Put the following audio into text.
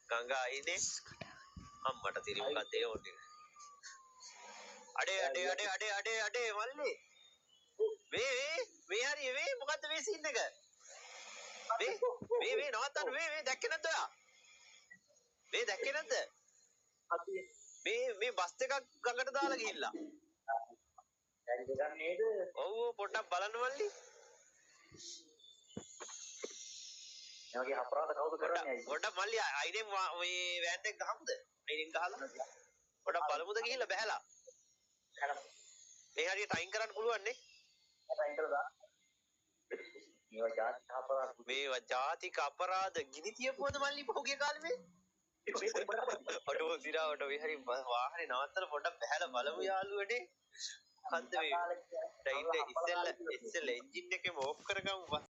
ගංගා අයිනේ අම්මට තිරි මොකක්ද ඒ ඕනේ අඩේ මල්ලි මේ හරි මේ මොකද්ද මේ සීන් එක මේ නවත්තන්න මේ දැක්කේ නැද්ද ඔයා මේ දැක්කේ නැද්ද මේ බස් එකක් ගඟට දාලා ගිහිල්ලා ඔව් පොඩ්ඩක් බලන්න මල්ලි එයාගේ අපරාධ කවුද කරන්නේ පොඩ්ඩක් මල්ලි අයිනේ මේ වෑන් එක ගහමුද අයිනෙන් ගහලා පොඩ්ඩක් බලමුද ගිහිල්ලා බහැලා මේ හරියට ටයිම් කරන්න පුළුවන් නේ ටයිම් කරලා මේවා ජාතික අපරාධ ගිනි තියපුවද මල්ලි පහුගිය කාලේ මේ ඔටෝ සිරාවට මේ හරි වාහනේ නවත්තලා පොඩ්ඩක් බහැලා බලමු යාළුවනේ මොකද්ද මේ ඉස්සෙල්ලා එන්ජින් එකේම ඕෆ් කරගමු